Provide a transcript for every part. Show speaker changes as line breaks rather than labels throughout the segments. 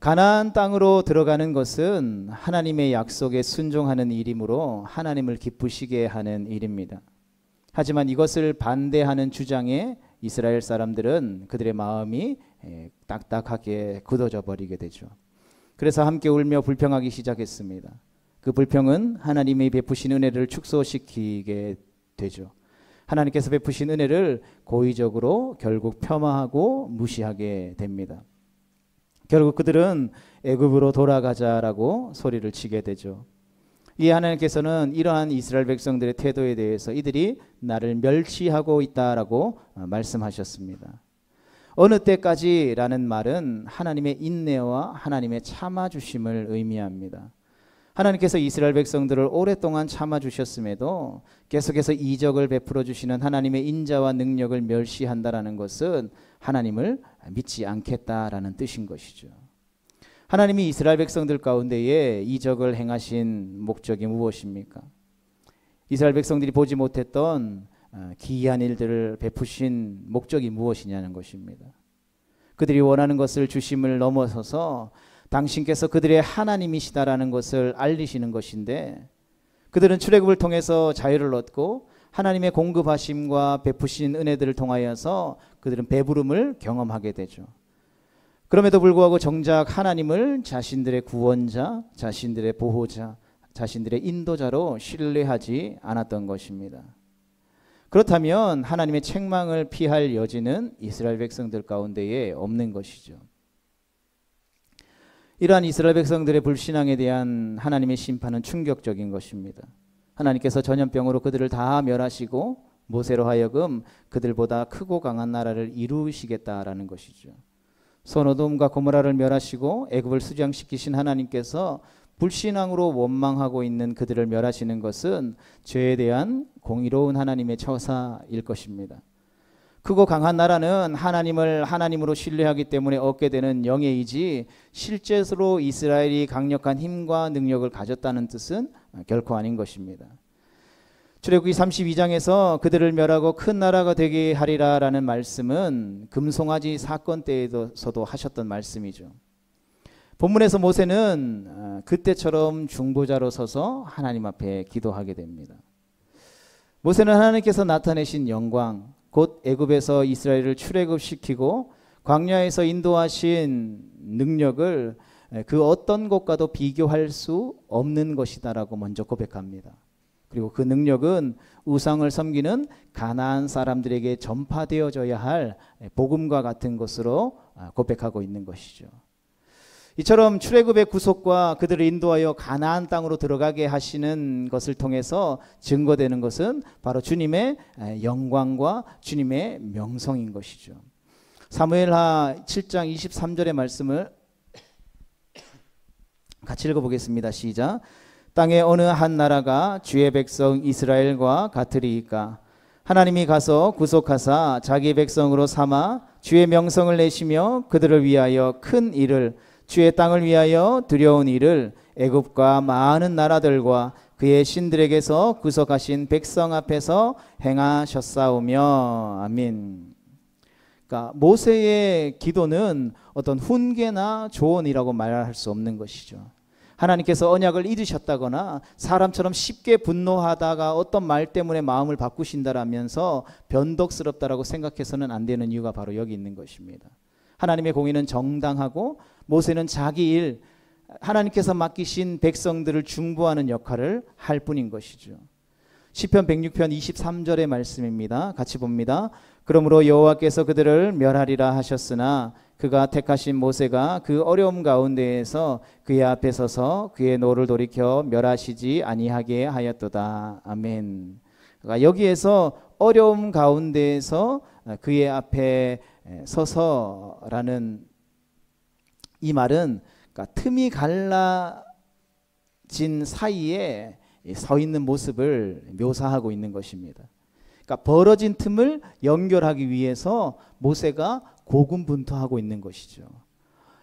가나안 땅으로 들어가는 것은 하나님의 약속에 순종하는 일이므로 하나님을 기쁘시게 하는 일입니다. 하지만 이것을 반대하는 주장에 이스라엘 사람들은 그들의 마음이 딱딱하게 굳어져 버리게 되죠. 그래서 함께 울며 불평하기 시작했습니다. 그 불평은 하나님이 베푸신 은혜를 축소시키게 되죠. 하나님께서 베푸신 은혜를 고의적으로 결국 폄하하고 무시하게 됩니다. 결국 그들은 애굽으로 돌아가자라고 소리를 치게 되죠. 이 하나님께서는 이러한 이스라엘 백성들의 태도에 대해서 이들이 나를 멸시하고 있다라고 말씀하셨습니다. 어느 때까지라는 말은 하나님의 인내와 하나님의 참아주심을 의미합니다. 하나님께서 이스라엘 백성들을 오랫동안 참아주셨음에도 계속해서 이적을 베풀어 주시는 하나님의 인자와 능력을 멸시한다라는 것은 하나님을 믿지 않겠다라는 뜻인 것이죠. 하나님이 이스라엘 백성들 가운데에 이적을 행하신 목적이 무엇입니까? 이스라엘 백성들이 보지 못했던 기이한 일들을 베푸신 목적이 무엇이냐는 것입니다. 그들이 원하는 것을 주심을 넘어서서 당신께서 그들의 하나님이시다라는 것을 알리시는 것인데, 그들은 출애굽을 통해서 자유를 얻고 하나님의 공급하심과 베푸신 은혜들을 통하여서 그들은 배부름을 경험하게 되죠. 그럼에도 불구하고 정작 하나님을 자신들의 구원자, 자신들의 보호자, 자신들의 인도자로 신뢰하지 않았던 것입니다. 그렇다면 하나님의 책망을 피할 여지는 이스라엘 백성들 가운데에 없는 것이죠. 이러한 이스라엘 백성들의 불신앙에 대한 하나님의 심판은 충격적인 것입니다. 하나님께서 전염병으로 그들을 다 멸하시고 모세로 하여금 그들보다 크고 강한 나라를 이루시겠다라는 것이죠. 소돔과 고모라를 멸하시고 애굽을 수장시키신 하나님께서 불신앙으로 원망하고 있는 그들을 멸하시는 것은 죄에 대한 공의로운 하나님의 처사일 것입니다. 크고 강한 나라는 하나님을 하나님으로 신뢰하기 때문에 얻게 되는 영예이지 실제로 이스라엘이 강력한 힘과 능력을 가졌다는 뜻은 결코 아닌 것입니다. 출애굽기 32장에서 그들을 멸하고 큰 나라가 되게 하리라라는 말씀은 금송아지 사건 때에서도 하셨던 말씀이죠. 본문에서 모세는 그때처럼 중보자로 서서 하나님 앞에 기도하게 됩니다. 모세는 하나님께서 나타내신 영광, 곧 애굽에서 이스라엘을 출애굽시키고 광야에서 인도하신 능력을 그 어떤 것과도 비교할 수 없는 것이다라고 먼저 고백합니다. 그리고 그 능력은 우상을 섬기는 가나안 사람들에게 전파되어져야 할 복음과 같은 것으로 고백하고 있는 것이죠. 이처럼 출애굽의 구속과 그들을 인도하여 가나안 땅으로 들어가게 하시는 것을 통해서 증거되는 것은 바로 주님의 영광과 주님의 명성인 것이죠. 사무엘하 7장 23절의 말씀을 같이 읽어보겠습니다. 시작. 땅의 어느 한 나라가 주의 백성 이스라엘과 같으리이까? 하나님이 가서 구속하사 자기 백성으로 삼아 주의 명성을 내시며 그들을 위하여 큰 일을, 주의 땅을 위하여 두려운 일을 애굽과 많은 나라들과 그의 신들에게서 구속하신 백성 앞에서 행하셨사오며. 아멘. 그러니까 모세의 기도는 어떤 훈계나 조언이라고 말할 수 없는 것이죠. 하나님께서 언약을 잊으셨다거나 사람처럼 쉽게 분노하다가 어떤 말 때문에 마음을 바꾸신다라면서 변덕스럽다라고 생각해서는 안 되는 이유가 바로 여기 있는 것입니다. 하나님의 공의는 정당하고 모세는 자기 일, 하나님께서 맡기신 백성들을 중보하는 역할을 할 뿐인 것이죠. 시편 106편 23절의 말씀입니다. 같이 봅니다. 그러므로 여호와께서 그들을 멸하리라 하셨으나 그가 택하신 모세가 그 어려움 가운데에서 그의 앞에 서서 그의 노를 돌이켜 멸하시지 아니하게 하였도다. 아멘. 그러니까 여기에서 어려움 가운데에서 그의 앞에 서서라는 이 말은 그러니까 틈이 갈라진 사이에 서 있는 모습을 묘사하고 있는 것입니다. 그러니까 벌어진 틈을 연결하기 위해서 모세가 고군분투하고 있는 것이죠.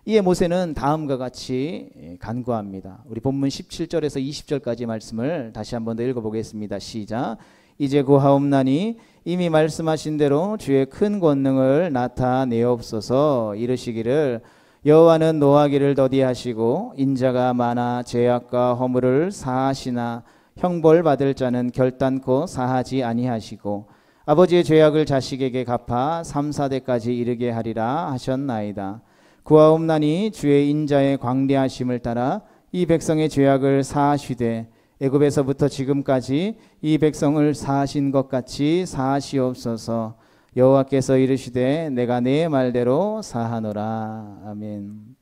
이에 모세는 다음과 같이 간구합니다. 우리 본문 17절에서 20절까지 말씀을 다시 한번 더 읽어보겠습니다. 시작. 이제 구하옵나니 이미 말씀하신 대로 주의 큰 권능을 나타내옵소서. 이르시기를 여호와는 노하기를 더디하시고 인자가 많아 죄악과 허물을 사하시나 형벌 받을 자는 결단코 사하지 아니하시고 아버지의 죄악을 자식에게 갚아 3, 4대까지 이르게 하리라 하셨나이다. 구하옵나니 주의 인자의 광대하심을 따라 이 백성의 죄악을 사하시되 애굽에서부터 지금까지 이 백성을 사하신 것 같이 사하시옵소서. 여호와께서 이르시되 내가 내 말대로 사하노라. 아멘.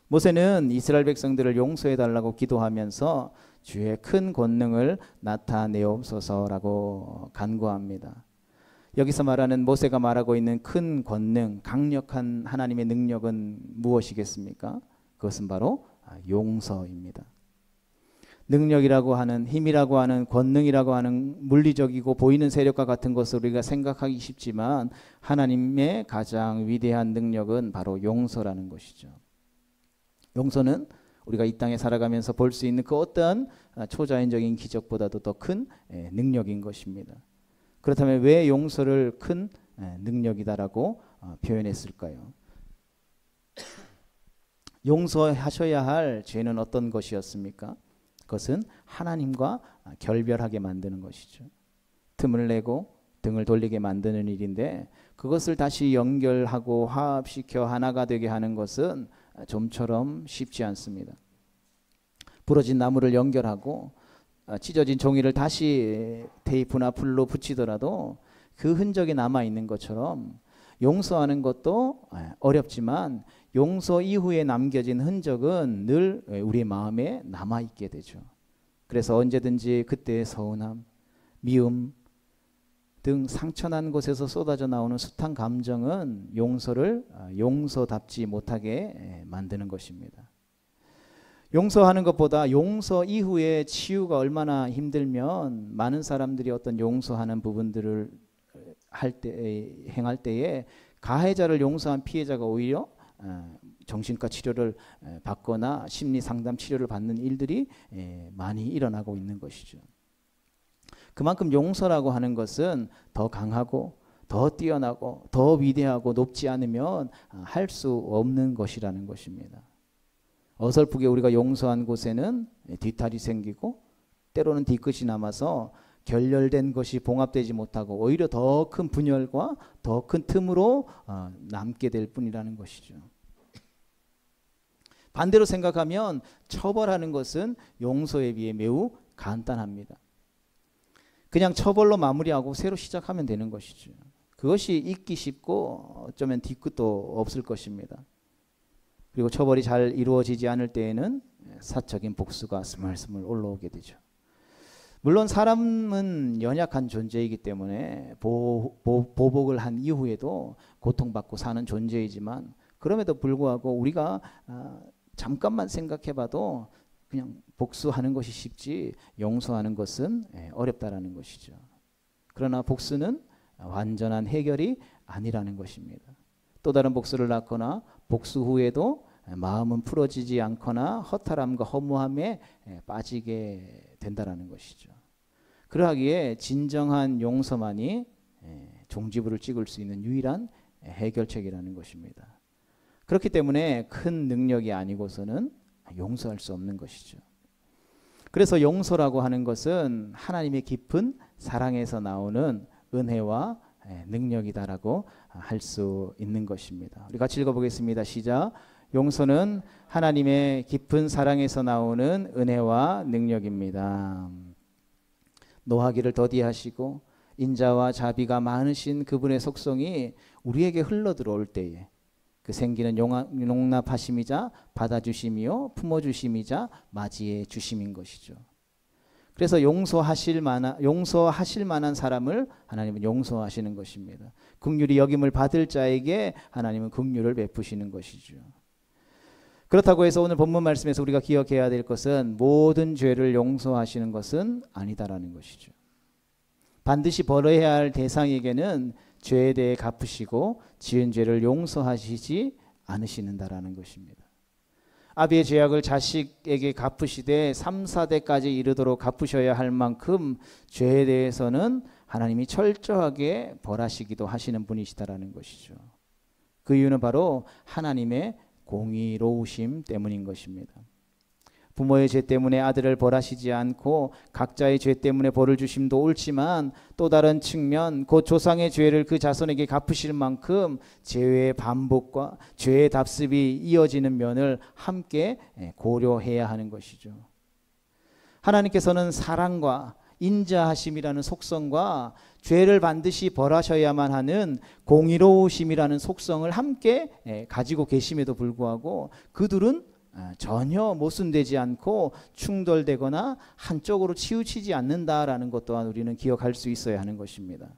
모세는 이스라엘 백성들을 용서해 달라고 기도하면서 주의 큰 권능을 나타내옵소서라고 간구합니다. 여기서 말하는 모세가 말하고 있는 큰 권능, 강력한 하나님의 능력은 무엇이겠습니까? 그것은 바로 용서입니다. 능력이라고 하는, 힘이라고 하는, 권능이라고 하는 물리적이고 보이는 세력과 같은 것을 우리가 생각하기 쉽지만 하나님의 가장 위대한 능력은 바로 용서라는 것이죠. 용서는 우리가 이 땅에 살아가면서 볼 수 있는 그 어떠한 초자연적인 기적보다도 더 큰 능력인 것입니다. 그렇다면 왜 용서를 큰 능력이다라고 표현했을까요? 용서하셔야 할 죄는 어떤 것이었습니까? 그것은 하나님과 결별하게 만드는 것이죠. 틈을 내고 등을 돌리게 만드는 일인데 그것을 다시 연결하고 화합시켜 하나가 되게 하는 것은 좀처럼 쉽지 않습니다. 부러진 나무를 연결하고 찢어진 종이를 다시 테이프나 풀로 붙이더라도 그 흔적이 남아있는 것처럼 용서하는 것도 어렵지만 용서 이후에 남겨진 흔적은 늘 우리의 마음에 남아있게 되죠. 그래서 언제든지 그때의 서운함, 미움 등 상처난 곳에서 쏟아져 나오는 숱한 감정은 용서를 용서답지 못하게 만드는 것입니다. 용서하는 것보다 용서 이후에 치유가 얼마나 힘들면 많은 사람들이 어떤 용서하는 부분들을 행할 때에 가해자를 용서한 피해자가 오히려 정신과 치료를 받거나 심리 상담 치료를 받는 일들이 많이 일어나고 있는 것이죠. 그만큼 용서라고 하는 것은 더 강하고 더 뛰어나고 더 위대하고 높지 않으면 할 수 없는 것이라는 것입니다. 어설프게 우리가 용서한 곳에는 뒤탈이 생기고 때로는 뒤끝이 남아서 결렬된 것이 봉합되지 못하고 오히려 더 큰 분열과 더 큰 틈으로 남게 될 뿐이라는 것이죠. 반대로 생각하면 처벌하는 것은 용서에 비해 매우 간단합니다. 그냥 처벌로 마무리하고 새로 시작하면 되는 것이죠. 그것이 잊기 쉽고 어쩌면 뒤끝도 없을 것입니다. 그리고 처벌이 잘 이루어지지 않을 때에는 사적인 복수가 스물스물 올라오게 되죠. 물론 사람은 연약한 존재이기 때문에 보복을 한 이후에도 고통받고 사는 존재이지만 그럼에도 불구하고 우리가 잠깐만 생각해봐도 그냥 복수하는 것이 쉽지 용서하는 것은 어렵다라는 것이죠. 그러나 복수는 완전한 해결이 아니라는 것입니다. 또 다른 복수를 낳거나 복수 후에도 마음은 풀어지지 않거나 허탈함과 허무함에 빠지게 된다라는 것이죠. 그러하기에 진정한 용서만이 종지부를 찍을 수 있는 유일한 해결책이라는 것입니다. 그렇기 때문에 큰 능력이 아니고서는 용서할 수 없는 것이죠. 그래서 용서라고 하는 것은 하나님의 깊은 사랑에서 나오는 은혜와 능력이다라고 할 수 있는 것입니다. 우리 같이 읽어보겠습니다. 시작. 용서는 하나님의 깊은 사랑에서 나오는 은혜와 능력입니다. 노하기를 더디하시고 인자와 자비가 많으신 그분의 속성이 우리에게 흘러들어올 때에 그 생기는 용납하심이자 받아주심이요 품어주심이자 맞이해 주심인 것이죠. 그래서 용서하실 만한 사람을 하나님은 용서하시는 것입니다. 긍휼히 여김을 받을 자에게 하나님은 긍휼을 베푸시는 것이죠. 그렇다고 해서 오늘 본문 말씀에서 우리가 기억해야 될 것은 모든 죄를 용서하시는 것은 아니다라는 것이죠. 반드시 벌어야 할 대상에게는 죄에 대해 갚으시고 지은 죄를 용서하시지 않으시는다라는 것입니다. 아비의 죄악을 자식에게 갚으시되 3, 4대까지 이르도록 갚으셔야 할 만큼 죄에 대해서는 하나님이 철저하게 벌하시기도 하시는 분이시다라는 것이죠. 그 이유는 바로 하나님의 공의로우심 때문인 것입니다. 부모의 죄 때문에 아들을 벌하시지 않고 각자의 죄 때문에 벌을 주심도 옳지만 또 다른 측면 곧 조상의 죄를 그 자손에게 갚으실 만큼 죄의 반복과 죄의 답습이 이어지는 면을 함께 고려해야 하는 것이죠. 하나님께서는 사랑과 인자하심이라는 속성과 죄를 반드시 벌하셔야만 하는 공의로우심이라는 속성을 함께 가지고 계심에도 불구하고 그 둘은 전혀 모순되지 않고 충돌되거나 한쪽으로 치우치지 않는다라는 것 또한 우리는 기억할 수 있어야 하는 것입니다.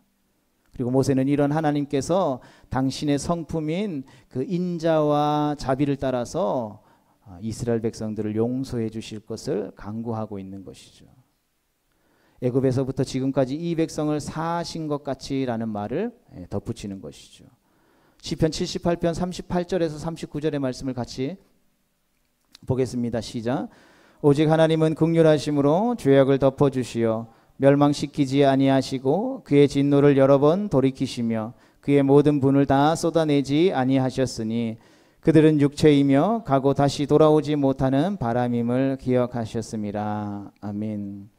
그리고 모세는 이런 하나님께서 당신의 성품인 그 인자와 자비를 따라서 이스라엘 백성들을 용서해 주실 것을 간구하고 있는 것이죠. 애굽에서부터 지금까지 이 백성을 사하신 것 같이라는 말을 덧붙이는 것이죠. 시편 78편 38절에서 39절의 말씀을 같이 보겠습니다. 시작. 오직 하나님은 긍휼하심으로 죄악을 덮어주시어 멸망시키지 아니하시고 그의 진노를 여러 번 돌이키시며 그의 모든 분을 다 쏟아내지 아니하셨으니 그들은 육체이며 가고 다시 돌아오지 못하는 바람임을 기억하셨습니다. 아멘.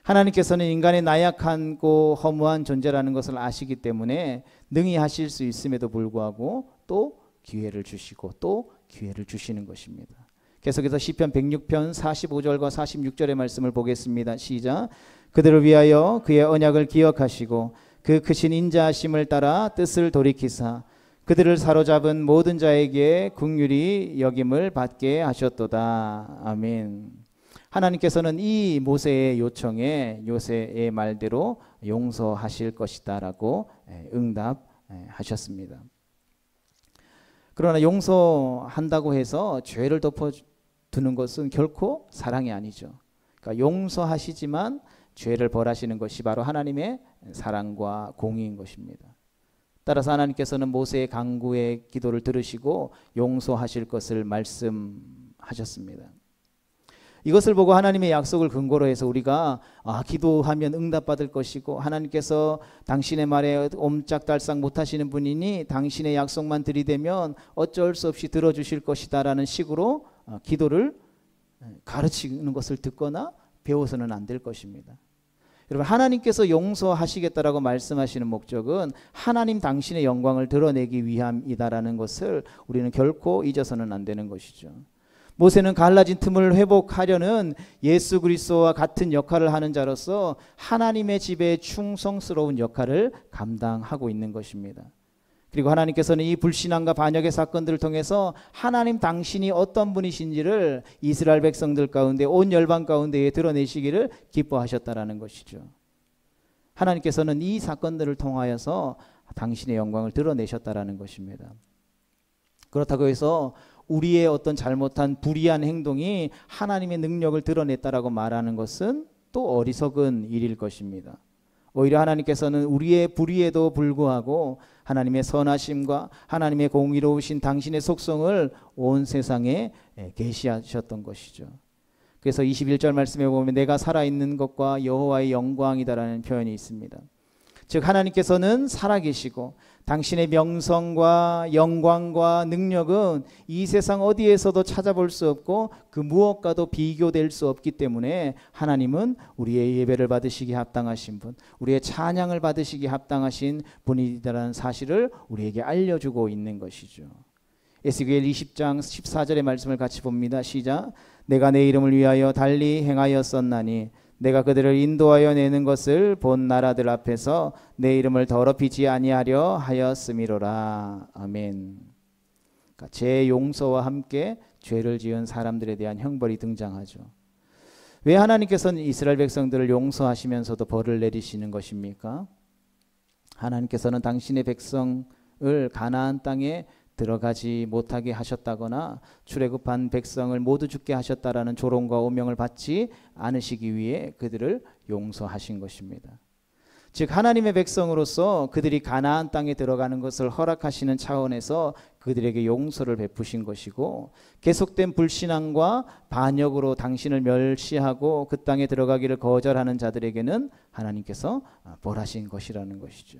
하나님께서는 인간의 나약하고 허무한 존재라는 것을 아시기 때문에 능히 하실 수 있음에도 불구하고 또 기회를 주시고 또 기회를 주시는 것입니다. 계속해서 시편 106편 45절과 46절의 말씀을 보겠습니다. 시작. 그들을 위하여 그의 언약을 기억하시고 그 크신 인자하심을 따라 뜻을 돌이키사 그들을 사로잡은 모든 자에게 긍휼히 여김을 받게 하셨도다. 아멘. 하나님께서는 이 모세의 요청에 요새의 말대로 용서하실 것이다 라고 응답하셨습니다. 그러나 용서한다고 해서 죄를 덮어두는 것은 결코 사랑이 아니죠. 그러니까 용서하시지만 죄를 벌하시는 것이 바로 하나님의 사랑과 공의인 것입니다. 따라서 하나님께서는 모세의 간구의 기도를 들으시고 용서하실 것을 말씀하셨습니다. 이것을 보고 하나님의 약속을 근거로 해서 우리가 기도하면 응답받을 것이고 하나님께서 당신의 말에 옴짝달싹 못하시는 분이니 당신의 약속만 들이대면 어쩔 수 없이 들어주실 것이다 라는 식으로 기도를 가르치는 것을 듣거나 배워서는 안 될 것입니다. 여러분, 하나님께서 용서하시겠다라고 말씀하시는 목적은 하나님 당신의 영광을 드러내기 위함이다라는 것을 우리는 결코 잊어서는 안 되는 것이죠. 모세는 갈라진 틈을 회복하려는 예수 그리스도와 같은 역할을 하는 자로서 하나님의 집에 충성스러운 역할을 감당하고 있는 것입니다. 그리고 하나님께서는 이 불신앙과 반역의 사건들을 통해서 하나님 당신이 어떤 분이신지를 이스라엘 백성들 가운데 온 열방 가운데에 드러내시기를 기뻐하셨다라는 것이죠. 하나님께서는 이 사건들을 통하여서 당신의 영광을 드러내셨다라는 것입니다. 그렇다고 해서 우리의 어떤 잘못한 불의한 행동이 하나님의 능력을 드러냈다라고 말하는 것은 또 어리석은 일일 것입니다. 오히려 하나님께서는 우리의 불의에도 불구하고 하나님의 선하심과 하나님의 공의로우신 당신의 속성을 온 세상에 계시하셨던 것이죠. 그래서 21절 말씀에 보면 내가 살아있는 것과 여호와의 영광이다라는 표현이 있습니다. 즉 하나님께서는 살아계시고 당신의 명성과 영광과 능력은 이 세상 어디에서도 찾아볼 수 없고 그 무엇과도 비교될 수 없기 때문에 하나님은 우리의 예배를 받으시기에 합당하신 분, 우리의 찬양을 받으시기에 합당하신 분이라는 사실을 우리에게 알려주고 있는 것이죠. 에스겔 20장 14절의 말씀을 같이 봅니다. 시작. 내가 내 이름을 위하여 달리 행하였었나니 내가 그들을 인도하여 내는 것을 본 나라들 앞에서 내 이름을 더럽히지 아니하려 하였음이로라. 아멘. 그러니까 죄 용서와 함께 죄를 지은 사람들에 대한 형벌이 등장하죠. 왜 하나님께서는 이스라엘 백성들을 용서하시면서도 벌을 내리시는 것입니까? 하나님께서는 당신의 백성을 가나안 땅에 들어가지 못하게 하셨다거나 출애굽한 백성을 모두 죽게 하셨다라는 조롱과 오명을 받지 않으시기 위해 그들을 용서하신 것입니다. 즉 하나님의 백성으로서 그들이 가나안 땅에 들어가는 것을 허락하시는 차원에서 그들에게 용서를 베푸신 것이고 계속된 불신앙과 반역으로 당신을 멸시하고 그 땅에 들어가기를 거절하는 자들에게는 하나님께서 벌하신 것이라는 것이죠.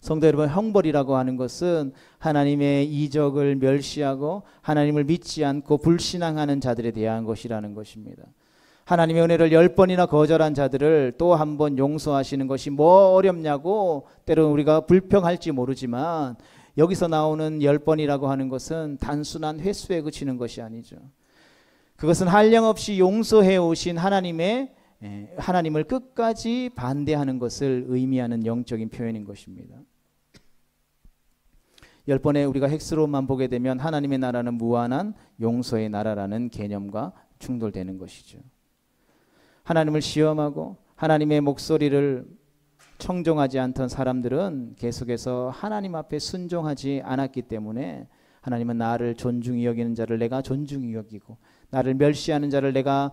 성도 여러분, 형벌이라고 하는 것은 하나님의 이적을 멸시하고 하나님을 믿지 않고 불신앙하는 자들에 대한 것이라는 것입니다. 하나님의 은혜를 10번이나 거절한 자들을 또 한 번 용서하시는 것이 뭐 어렵냐고 때로는 우리가 불평할지 모르지만, 여기서 나오는 10번이라고 하는 것은 단순한 횟수에 그치는 것이 아니죠. 그것은 한량없이 용서해 오신 하나님을 끝까지 반대하는 것을 의미하는 영적인 표현인 것입니다. 10번에 우리가 헥스로만 보게 되면 하나님의 나라는 무한한 용서의 나라라는 개념과 충돌되는 것이죠. 하나님을 시험하고 하나님의 목소리를 청종하지 않던 사람들은 계속해서 하나님 앞에 순종하지 않았기 때문에, 하나님은 나를 존중히 여기는 자를 내가 존중히 여기고 나를 멸시하는 자를 내가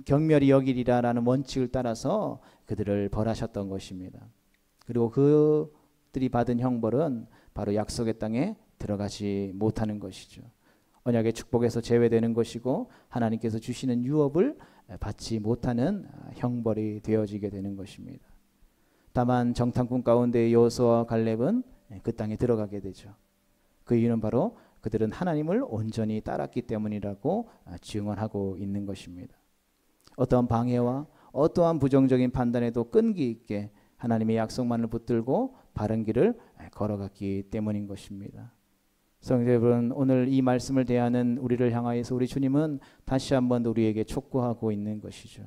경멸히 여기리라라는 원칙을 따라서 그들을 벌하셨던 것입니다. 그리고 그들이 받은 형벌은 바로 약속의 땅에 들어가지 못하는 것이죠. 언약의 축복에서 제외되는 것이고 하나님께서 주시는 유업을 받지 못하는 형벌이 되어지게 되는 것입니다. 다만 정탐꾼 가운데 여호수아와 갈렙은 그 땅에 들어가게 되죠. 그 이유는 바로 그들은 하나님을 온전히 따랐기 때문이라고 증언하고 있는 것입니다. 어떠한 방해와 어떠한 부정적인 판단에도 끈기 있게 하나님의 약속만을 붙들고 바른 길을 걸어갔기 때문인 것입니다. 성도 여러분, 오늘 이 말씀을 대하는 우리를 향하여서 우리 주님은 다시 한번 우리에게 촉구하고 있는 것이죠.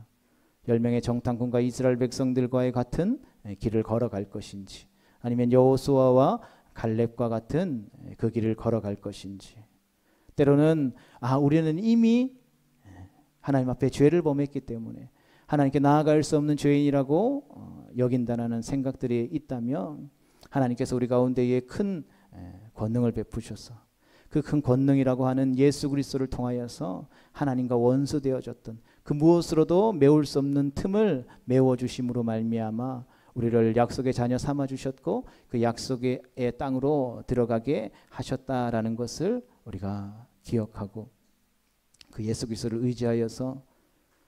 10명의 정탐꾼과 이스라엘 백성들과의 같은 길을 걸어갈 것인지, 아니면 여호수아와 갈렙과 같은 그 길을 걸어갈 것인지. 때로는 우리는 이미 하나님 앞에 죄를 범했기 때문에 하나님께 나아갈 수 없는 죄인이라고 여긴다는 생각들이 있다면, 하나님께서 우리 가운데에 큰 권능을 베푸셔서 그 큰 권능이라고 하는 예수 그리스도를 통하여서 하나님과 원수 되어졌던 그 무엇으로도 메울 수 없는 틈을 메워주심으로 말미암아 우리를 약속의 자녀 삼아 주셨고 그 약속의 땅으로 들어가게 하셨다라는 것을 우리가 기억하고, 그 예수 그리스도를 의지하여서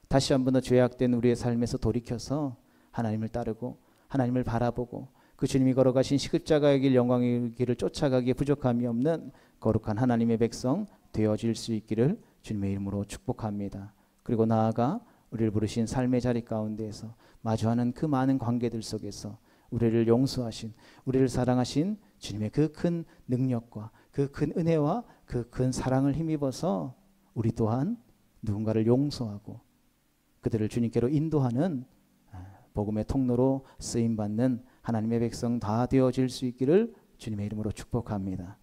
다시 한 번 더 죄악된 우리의 삶에서 돌이켜서 하나님을 따르고 하나님을 바라보고 그 주님이 걸어가신 십자가의 길, 영광의 길을 쫓아가기에 부족함이 없는 거룩한 하나님의 백성 되어질 수 있기를 주님의 이름으로 축복합니다. 그리고 나아가 우리를 부르신 삶의 자리 가운데에서 마주하는 그 많은 관계들 속에서 우리를 용서하신, 우리를 사랑하신 주님의 그 큰 능력과 그 큰 은혜와 그 큰 사랑을 힘입어서 우리 또한 누군가를 용서하고 그들을 주님께로 인도하는 복음의 통로로 쓰임받는 하나님의 백성 다 되어질 수 있기를 주님의 이름으로 축복합니다.